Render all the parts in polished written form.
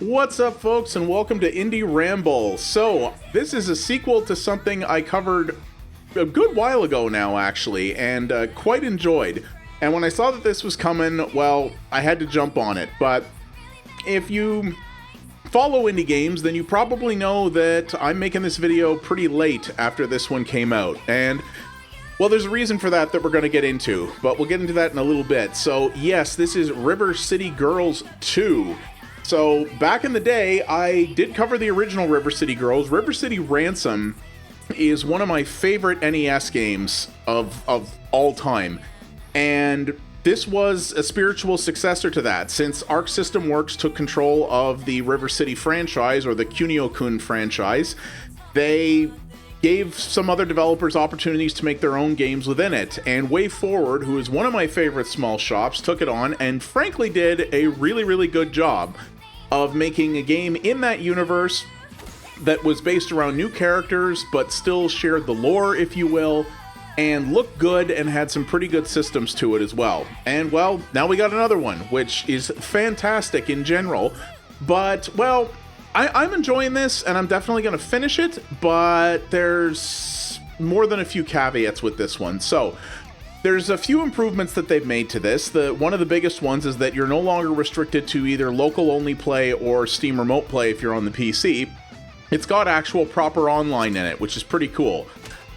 What's up, folks, and welcome to Indie Ramble. So, this is a sequel to something I covered a good while ago now, actually, and quite enjoyed. And when I saw that this was coming, well, I had to jump on it. But if you follow indie games, then you probably know that I'm making this video pretty late after this one came out. And, well, there's a reason for that we're going to get into, but we'll get into that in a little bit. So, yes, this is River City Girls 2. So, back in the day, I did cover the original River City Girls. River City Ransom is one of my favorite NES games of all time. And this was a spiritual successor to that, since Arc System Works took control of the River City franchise, or the Kunio-kun franchise. They gave some other developers opportunities to make their own games within it, and WayForward, who is one of my favorite small shops, took it on and frankly did a really good job of making a game in that universe that was based around new characters but still shared the lore, if you will, and looked good and had some pretty good systems to it as well. And well, now we got another one, which is fantastic in general, but well, I'm enjoying this, and I'm definitely going to finish it, but there's more than a few caveats with this one. So, there's a few improvements that they've made to this. One of the biggest ones is that you're no longer restricted to either local-only play or Steam Remote Play if you're on the PC. It's got actual proper online in it, which is pretty cool.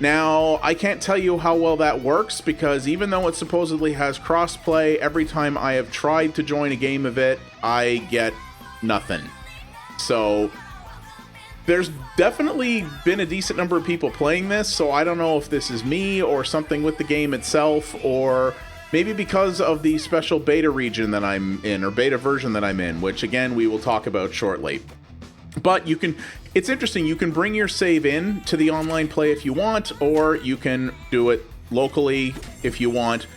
Now, I can't tell you how well that works, because even though it supposedly has crossplay, every time I have tried to join a game of it, I get nothing. So, there's definitely been a decent number of people playing this, so I don't know if this is me or something with the game itself, or maybe because of the special beta region that I'm in, or beta version that I'm in, which again, we will talk about shortly. But it's interesting, you can bring your save in to the online play if you want, or you can do it locally if you want.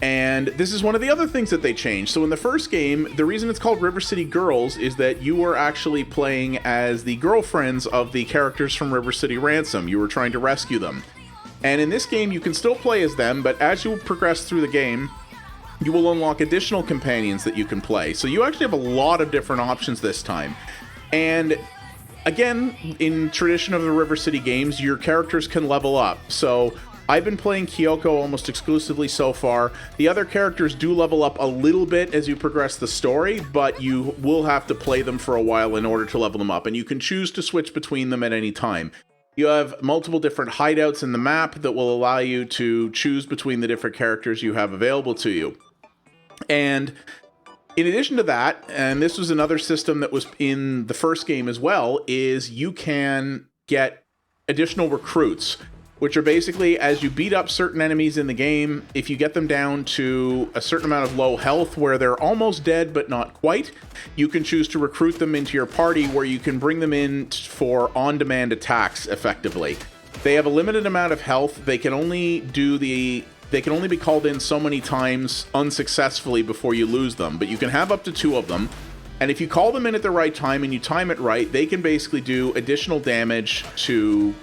And this is one of the other things that they changed. So in the first game, the reason it's called River City Girls is that you were actually playing as the girlfriends of the characters from River City Ransom. You were trying to rescue them. And in this game, you can still play as them, but as you progress through the game, you will unlock additional companions that you can play. So you actually have a lot of different options this time. And again, in tradition of the River City games, your characters can level up. So I've been playing Kyoko almost exclusively so far. The other characters do level up a little bit as you progress the story, but you will have to play them for a while in order to level them up, and you can choose to switch between them at any time. You have multiple different hideouts in the map that will allow you to choose between the different characters you have available to you. And in addition to that, and this was another system that was in the first game as well, is you can get additional recruits, which are basically, as you beat up certain enemies in the game, if you get them down to a certain amount of low health where they're almost dead but not quite, you can choose to recruit them into your party, where you can bring them in for on-demand attacks effectively. They have a limited amount of health. They can only be called in so many times unsuccessfully before you lose them, but you can have up to 2 of them. And if you call them in at the right time and you time it right, they can basically do additional damage to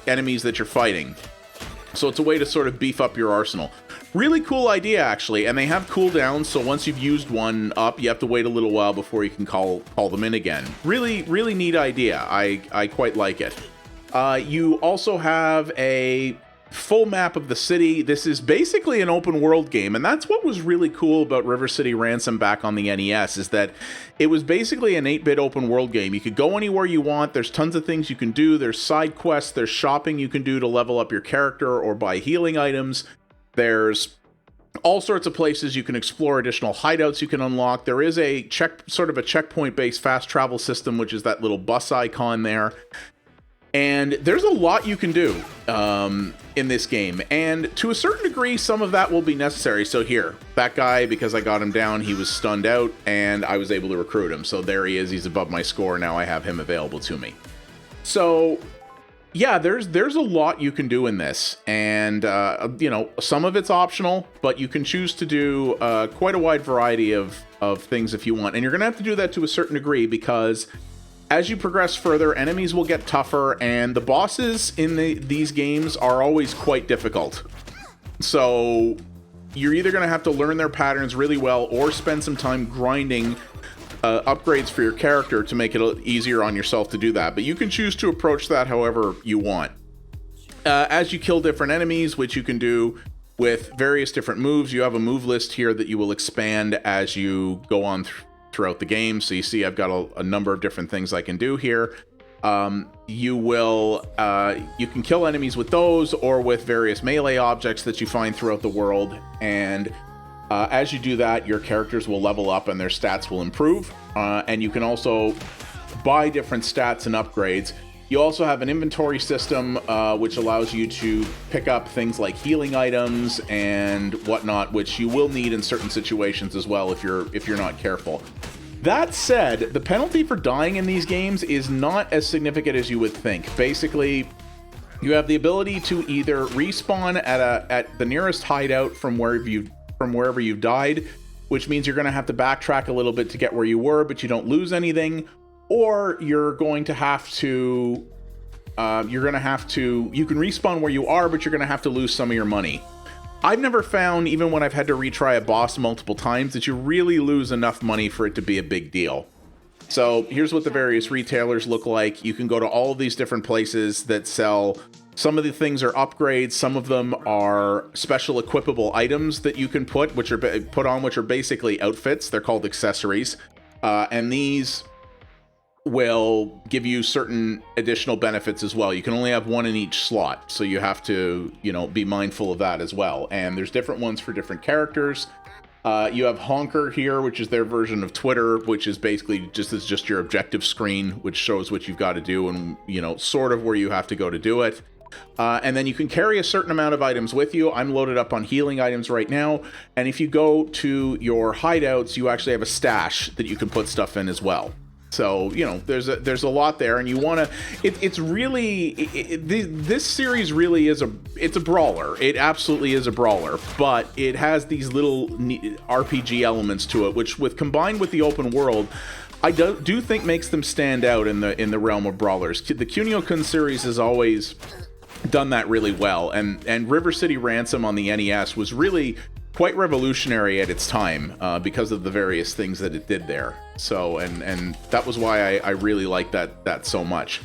enemies that you're fighting. So it's a way to sort of beef up your arsenal. Really cool idea, actually, and they have cooldowns, so once you've used one up, you have to wait a little while before you can call them in again. Really neat idea. I quite like it. You also have a full map of the city. This is basically an open world game, and that's what was really cool about River City Ransom back on the NES, is that it was basically an 8-bit open world game. You could go anywhere you want. There's tons of things you can do. There's side quests, there's shopping you can do to level up your character or buy healing items. There's all sorts of places you can explore, additional hideouts you can unlock. There is a sort of a checkpoint based fast travel system, which is that little bus icon there. And there's a lot you can do in this game, and to a certain degree, some of that will be necessary. So here, that guy, because I got him down, he was stunned out, and I was able to recruit him. So there he is, he's above my score, now I have him available to me. So yeah, there's a lot you can do in this, and you know, some of it's optional, but you can choose to do quite a wide variety of things if you want. And you're gonna have to do that to a certain degree, because as you progress further, enemies will get tougher, and the bosses in these games are always quite difficult. So you're either going to have to learn their patterns really well, or spend some time grinding upgrades for your character to make it easier on yourself to do that. But you can choose to approach that however you want. As you kill different enemies, which you can do with various different moves, you have a move list here that you will expand as you go on throughout the game. So you see I've got a number of different things I can do here. You can kill enemies with those or with various melee objects that you find throughout the world. And as you do that, your characters will level up and their stats will improve. And you can also buy different stats and upgrades. You also have an inventory system, which allows you to pick up things like healing items and whatnot, which you will need in certain situations as well if you're not careful. That said, the penalty for dying in these games is not as significant as you would think. Basically, you have the ability to either respawn at the nearest hideout from wherever you've died, which means you're going to have to backtrack a little bit to get where you were, but you don't lose anything. Or you're going to have to, you can respawn where you are, but you're going to have to lose some of your money. I've never found, even when I've had to retry a boss multiple times, that you really lose enough money for it to be a big deal. So here's what the various retailers look like. You can go to all of these different places that sell. Some of the things are upgrades. Some of them are special equipable items that you can put on, which are basically outfits. They're called accessories. And these will give you certain additional benefits as well. You can only have one in each slot, so you have to, be mindful of that as well. And there's different ones for different characters. You have Honker here, which is their version of Twitter, which is basically just your objective screen, which shows what you've got to do and, sort of where you have to go to do it. And then you can carry a certain amount of items with you. I'm loaded up on healing items right now. And if you go to your hideouts, you actually have a stash that you can put stuff in as well. So, there's a lot there, and you want to, this series really is it's a brawler. It absolutely is a brawler, but it has these little RPG elements to it, which combined with the open world, I do think makes them stand out in the realm of brawlers. The Kunio-kun series has always done that really well, and River City Ransom on the NES was really quite revolutionary at its time because of the various things that it did there. So, and that was why I really like that so much.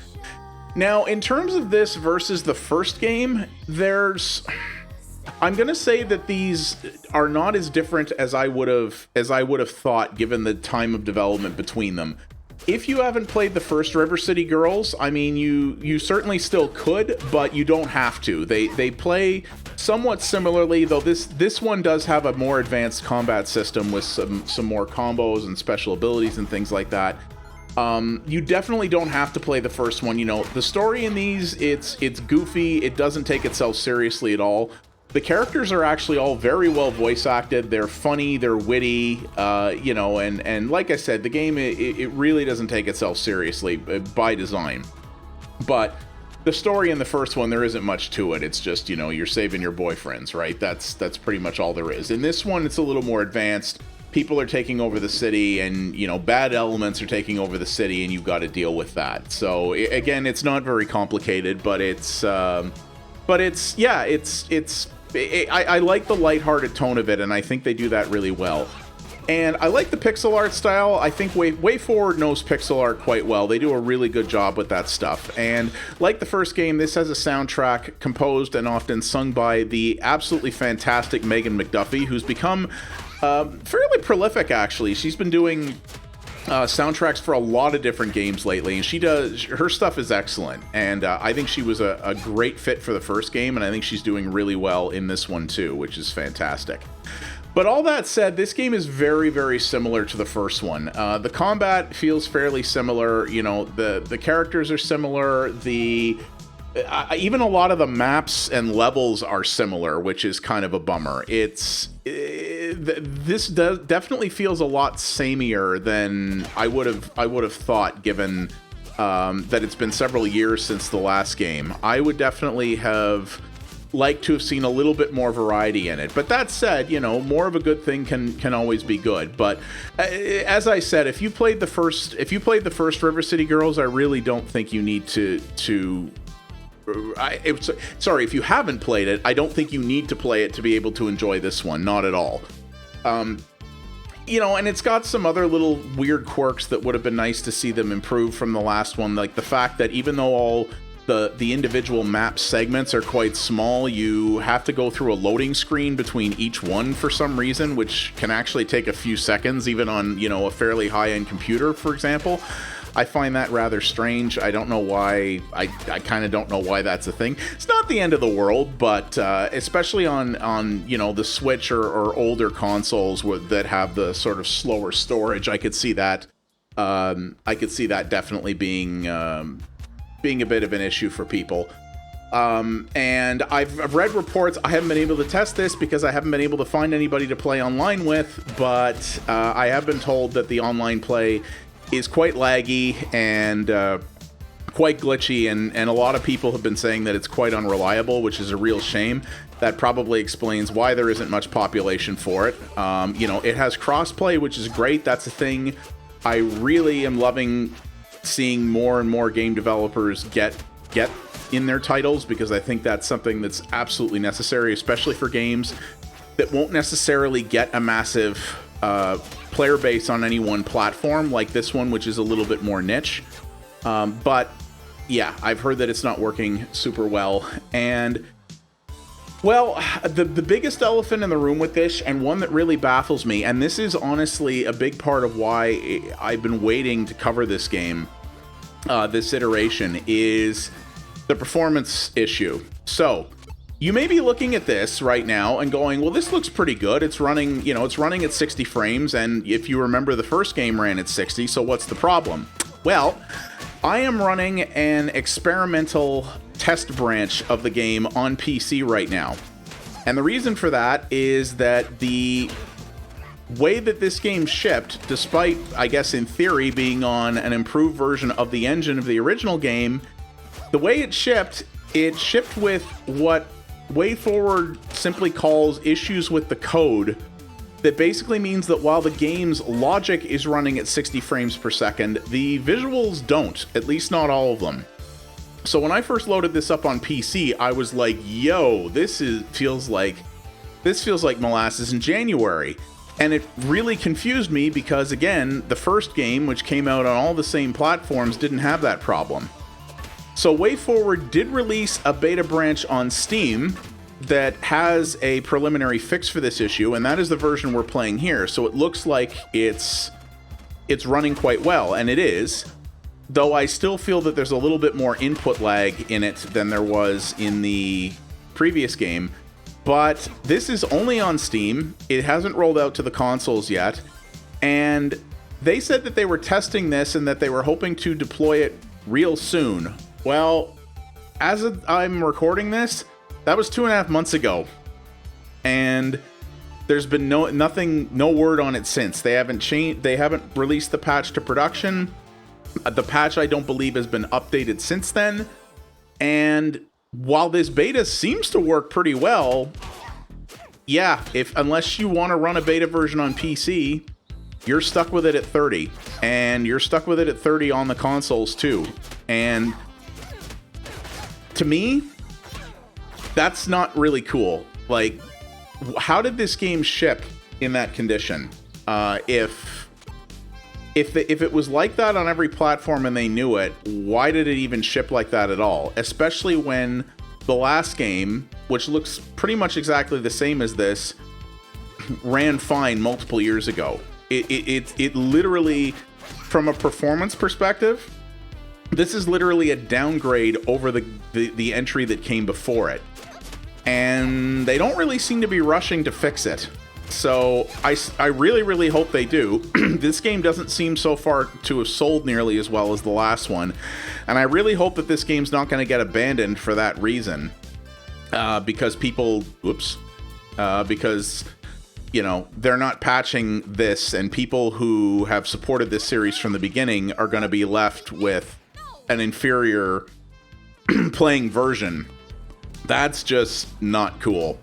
Now, in terms of this versus the first game, I'm gonna say that these are not as different as I would have thought given the time of development between them. If you haven't played the first River City Girls, I mean, you certainly still could, but you don't have to. They play somewhat similarly, though this one does have a more advanced combat system with some more combos and special abilities and things like that. You definitely don't have to play the first one. The story in these, it's goofy. It doesn't take itself seriously at all. The characters are actually all very well voice acted. They're funny, they're witty, and like I said, the game, it really doesn't take itself seriously by design. But the story in the first one, there isn't much to it. It's just, you're saving your boyfriends, right? That's pretty much all there is. In this one, it's a little more advanced. People are taking over the city, and, bad elements are taking over the city, and you've got to deal with that. So, again, it's not very complicated, but I like the lighthearted tone of it, and I think they do that really well. And I like the pixel art style. I think WayForward knows pixel art quite well. They do a really good job with that stuff. And like the first game, this has a soundtrack composed and often sung by the absolutely fantastic Megan McDuffie, who's become fairly prolific, actually. She's been doing soundtracks for a lot of different games lately, and her stuff is excellent, and I think she was a great fit for the first game, and I think she's doing really well in this one too, which is fantastic. But all that said, this game is very, very similar to the first one. The combat feels fairly similar. The characters are similar. Even a lot of the maps and levels are similar, which is kind of a bummer. This definitely feels a lot samier than I would have thought, given that it's been several years since the last game. I would definitely have liked to have seen a little bit more variety in it. But that said, more of a good thing can always be good. But as I said, if you played the first River City Girls, I really don't think you need to. If you haven't played it, I don't think you need to play it to be able to enjoy this one. Not at all. you know, and it's got some other little weird quirks that would have been nice to see them improve from the last one, like the fact that even though all the individual map segments are quite small, you have to go through a loading screen between each one for some reason, which can actually take a few seconds, even on, you know, a fairly high-end computer, for example. I find that rather strange. I don't know why. I kind of don't know why that's a thing. It's not the end of the world, but especially on you know, the Switch or older consoles that have the sort of slower storage, I could see that. I could see that definitely being a bit of an issue for people. And I've read reports. I haven't been able to test this because I haven't been able to find anybody to play online with, but I have been told that the online play is quite laggy and quite glitchy, and a lot of people have been saying that it's quite unreliable, which is a real shame. That probably explains why there isn't much population for it. You know, it has crossplay, which is great. That's a thing I really am loving, seeing more and more game developers get in their titles, because I think that's something that's absolutely necessary, especially for games that won't necessarily get a massive player base on any one platform, like this one, which is a little bit more niche. But yeah, I've heard that it's not working super well. And well, the biggest elephant in the room with this, and one that really baffles me, and this is honestly a big part of why I've been waiting to cover this game, this iteration, is the performance issue. So you may be looking at this right now and going, well, this looks pretty good. It's running, you know, it's running at 60 frames, and if you remember, the first game ran at 60, so what's the problem? Well, I am running an experimental test branch of the game on PC right now. And the reason for that is that the way that this game shipped, despite, I guess in theory, being on an improved version of the engine of the original game, the way it shipped with what WayForward simply calls issues with the code. That basically means that while the game's logic is running at 60 frames per second, the visuals don't, at least not all of them. So when I first loaded this up on PC, I was like, yo, this feels like molasses in January. And it really confused me because, again, the first game, which came out on all the same platforms, didn't have that problem. So WayForward did release a beta branch on Steam that has a preliminary fix for this issue, and that is the version we're playing here. So it looks like it's running quite well, and it is, though I still feel that there's a little bit more input lag in it than there was in the previous game. But this is only on Steam. It hasn't rolled out to the consoles yet, and they said that they were testing this and that they were hoping to deploy it real soon. Well, as I'm recording this, that was 2.5 months ago, and there's been no word on it since. They haven't released the patch to production. The patch, I don't believe, has been updated since then. And while this beta seems to work pretty well, yeah, unless you want to run a beta version on PC, you're stuck with it at 30, and you're stuck with it at 30 on the consoles too. And to me, that's not really cool. Like, how did this game ship in that condition? If it was like that on every platform and they knew it, why did it even ship like that at all? Especially when the last game, which looks pretty much exactly the same as this, ran fine multiple years ago. It literally, from a performance perspective, this is literally a downgrade over the entry that came before it. And they don't really seem to be rushing to fix it. So I really, really hope they do. This game doesn't seem so far to have sold nearly as well as the last one. And I really hope that this game's not going to get abandoned for that reason. Because you know, they're not patching this, and people who have supported this series from the beginning are going to be left with an inferior playing version. That's just not cool.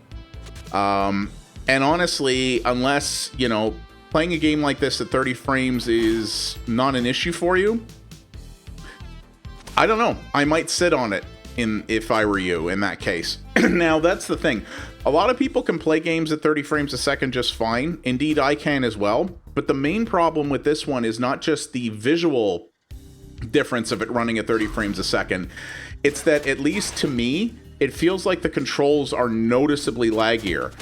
And honestly, unless, you know, playing a game like this at 30 frames is not an issue for you, I don't know. I might sit on it if I were you in that case. Now, that's the thing. A lot of people can play games at 30 frames a second just fine. Indeed, I can as well. But the main problem with this one is not just the visual difference of it running at 30 frames a second. It's that, at least to me, it feels like the controls are noticeably laggier.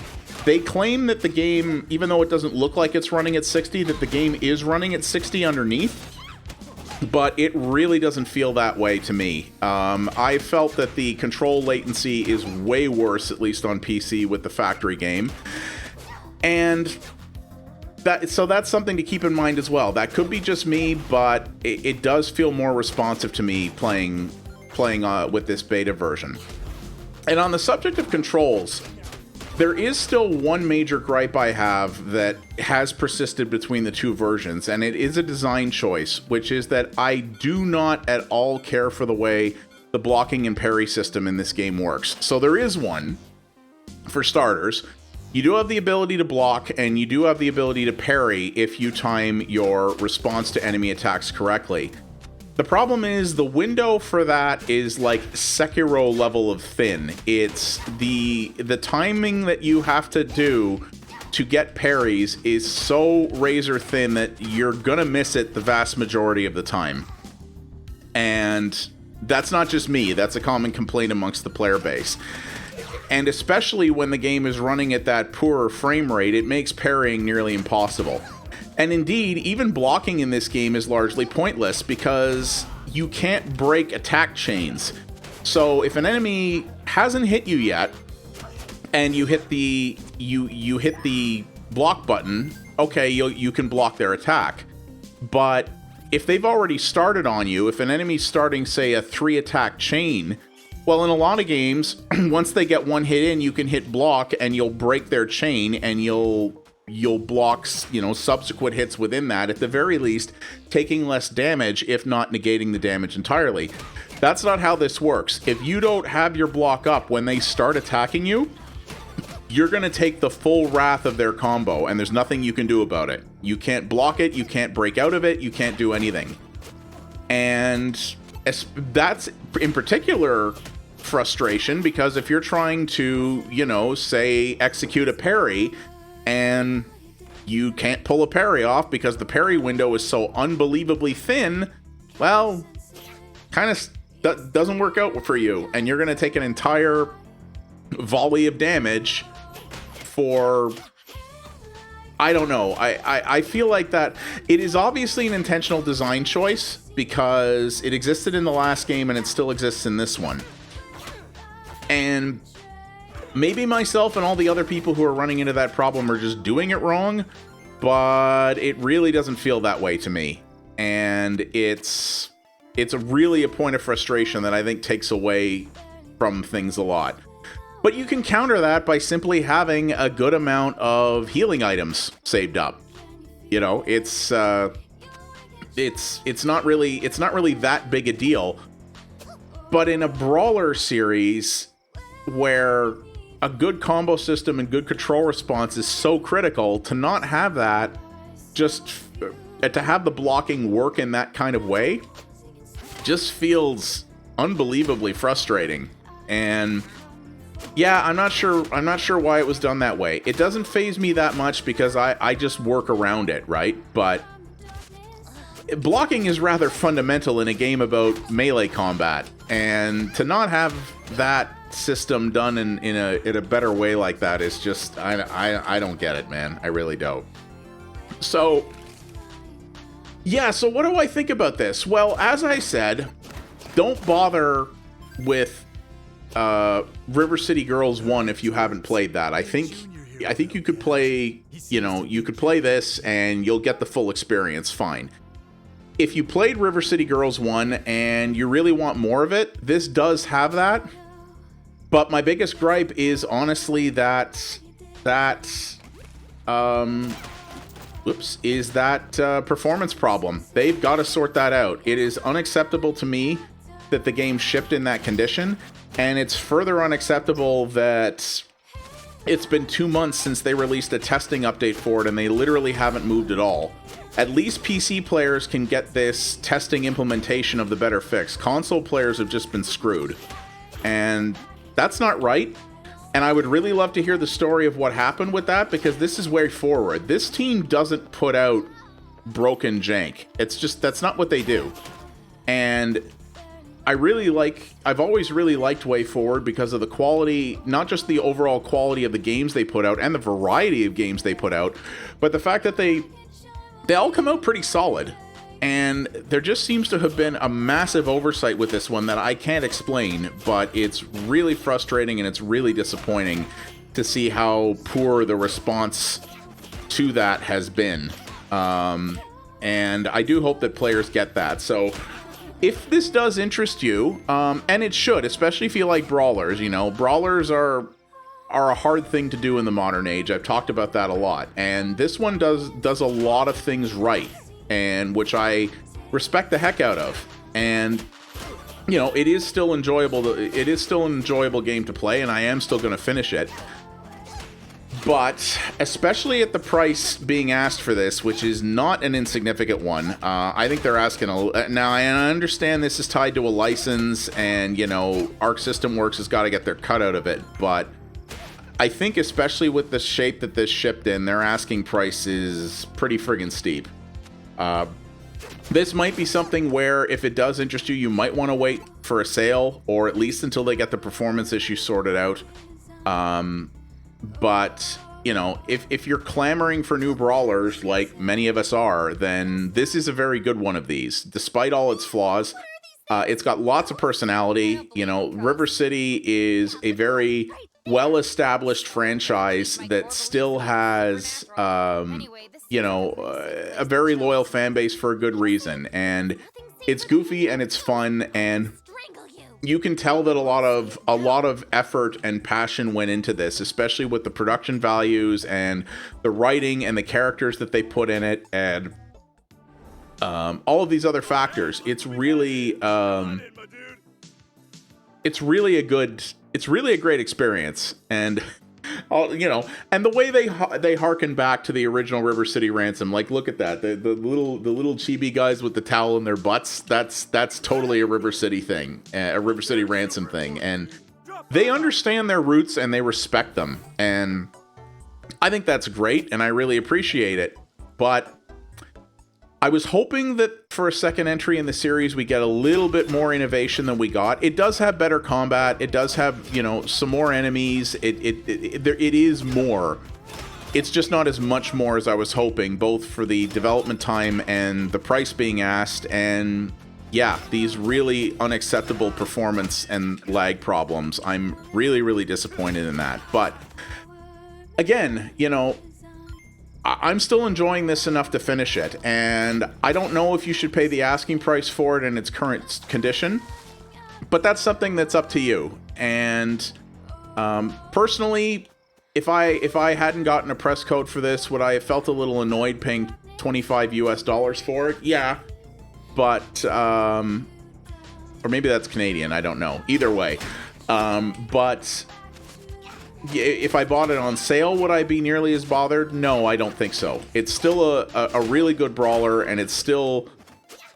They claim that the game, even though it doesn't look like it's running at 60, that the game is running at 60 underneath. But it really doesn't feel that way to me. I felt that the control latency is way worse, at least on PC, with the factory game. And so that's something to keep in mind as well. That could be just me, but it does feel more responsive to me playing with this beta version. And on the subject of controls, there is still one major gripe I have that has persisted between the two versions, and it is a design choice, which is that I do not at all care for the way the blocking and parry system in this game works. So there is one, for starters. You do have the ability to block, and you do have the ability to parry if you time your response to enemy attacks correctly. The problem is the window for that is like Sekiro level of thin. It's the timing that you have to do to get parries is so razor thin that you're gonna miss it the vast majority of the time. And that's not just me, that's a common complaint amongst the player base. And especially when the game is running at that poorer frame rate, it makes parrying nearly impossible. And indeed, even blocking in this game is largely pointless because you can't break attack chains. So if an enemy hasn't hit you yet, and you hit the you hit the block button, okay, you can block their attack. But if they've already started on you, if an enemy's starting, say, a 3-attack chain, well, in a lot of games, once they get one hit in, you can hit block and you'll break their chain and you'll block, subsequent hits within that, at the very least, taking less damage, if not negating the damage entirely. That's not how this works. If you don't have your block up when they start attacking you, you're going to take the full wrath of their combo, and there's nothing you can do about it. You can't block it, you can't break out of it, you can't do anything. And that's, in particular, frustration, because if you're trying to, say, execute a parry, and you can't pull a parry off because the parry window is so unbelievably thin, well, kind of doesn't work out for you, and you're going to take an entire volley of damage for, I don't know. I feel like that it is obviously an intentional design choice because it existed in the last game and it still exists in this one. And maybe myself and all the other people who are running into that problem are just doing it wrong, but it really doesn't feel that way to me. And it's really a point of frustration that I think takes away from things a lot. But you can counter that by simply having a good amount of healing items saved up. It's not really that big a deal. But in a brawler series where a good combo system and good control response is so critical, to not have that, just to have the blocking work in that kind of way, just feels unbelievably frustrating. And yeah, I'm not sure why it was done that way. It doesn't faze me that much because I just work around it, right? But blocking is rather fundamental in a game about melee combat, and to not have that system done in a better way like that is just, I don't get it, man. I really don't. So yeah, so what do I think about this? Well, as I said, don't bother with River City Girls 1 if you haven't played that. I think you could play, you could play this and you'll get the full experience fine. If you played River City Girls 1 and you really want more of it, this does have that. But my biggest gripe is honestly that performance problem. They've got to sort that out. It is unacceptable to me that the game shipped in that condition, and it's further unacceptable that it's been 2 months since they released a testing update for it and they literally haven't moved at all. At least PC players can get this testing implementation of the better fix. Console players have just been screwed. And that's not right. And I would really love to hear the story of what happened with that, because this is WayForward. This team doesn't put out broken jank. It's just, that's not what they do. And I've always really liked WayForward because of the quality, not just the overall quality of the games they put out and the variety of games they put out, but the fact that they all come out pretty solid. And there just seems to have been a massive oversight with this one that I can't explain, but it's really frustrating and it's really disappointing to see how poor the response to that has been. And I do hope that players get that. So if this does interest you, and it should, especially if you like brawlers, you know, brawlers are a hard thing to do in the modern age. I've talked about that a lot. And this one does a lot of things right, and which I respect the heck out of. And you know, it is still enjoyable. It is still an enjoyable game to play, and I am still going to finish it. But especially at the price being asked for this, which is not an insignificant one, I think they're asking now. I understand this is tied to a license, and you know, Arc System Works has got to get their cut out of it. But I think, especially with the shape that this shipped in, their asking price is pretty friggin' steep. This might be something where, if it does interest you, you might want to wait for a sale, or at least until they get the performance issue sorted out. But, you know, if you're clamoring for new brawlers, like many of us are, then this is a very good one of these. Despite all its flaws, it's got lots of personality. You know, River City is a very well-established franchise that still has, you know, a very loyal fan base for a good reason. And it's goofy and it's fun, and you can tell that a lot of effort and passion went into this, especially with the production values and the writing and the characters that they put in it, and all of these other factors. It's really a great experience. And you know, and the way they harken back to the original River City Ransom, like, look at that, the little chibi guys with the towel in their butts, that's totally a River City thing, a River City Ransom thing, and they understand their roots and they respect them, and I think that's great, and I really appreciate it. But I was hoping that for a second entry in the series, we get a little bit more innovation than we got. It does have better combat. It does have, you know, some more enemies. It is more. It's just not as much more as I was hoping, both for the development time and the price being asked. And yeah, these really unacceptable performance and lag problems. I'm really, really disappointed in that. But again, you know, I'm still enjoying this enough to finish it, and I don't know if you should pay the asking price for it in its current condition, but that's something that's up to you. And personally, if I hadn't gotten a press code for this, would I have felt a little annoyed paying $25 US for it? Yeah, but or maybe that's Canadian, I don't know. Either way, but if I bought it on sale, would I be nearly as bothered? No, I don't think so. It's still a really good brawler, and it's still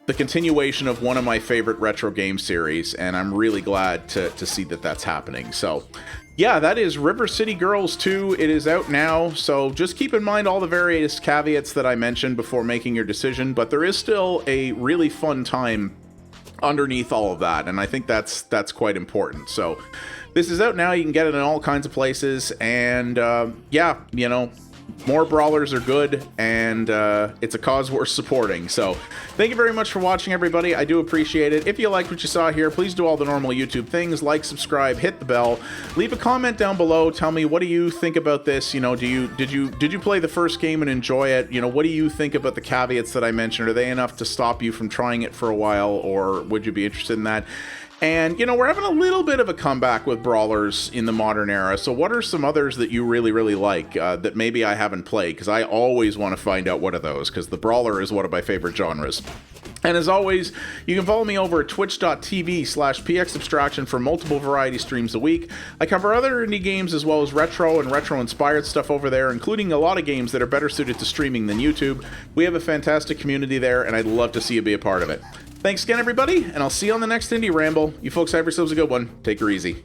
the continuation of one of my favorite retro game series, and I'm really glad to see that that's happening. So yeah, that is River City Girls 2. It is out now, so just keep in mind all the various caveats that I mentioned before making your decision, but there is still a really fun time underneath all of that, and I think that's quite important. So this is out now. You can get it in all kinds of places, and yeah, you know, more brawlers are good, and it's a cause worth supporting. So thank you very much for watching, everybody. I do appreciate it. If you liked what you saw here, please do all the normal YouTube things: like, subscribe, hit the bell, leave a comment down below. Tell me, what do you think about this? You know, did you play the first game and enjoy it? You know, what do you think about the caveats that I mentioned? Are they enough to stop you from trying it for a while, or would you be interested in that? And, you know, we're having a little bit of a comeback with brawlers in the modern era. So what are some others that you really, really like that maybe I haven't played? Because I always want to find out what are those, because the brawler is one of my favorite genres. And as always, you can follow me over at twitch.tv/pxabstraction for multiple variety streams a week. I cover other indie games as well as retro and retro-inspired stuff over there, including a lot of games that are better suited to streaming than YouTube. We have a fantastic community there, and I'd love to see you be a part of it. Thanks again, everybody, and I'll see you on the next Indie Ramble. You folks have yourselves a good one. Take her easy.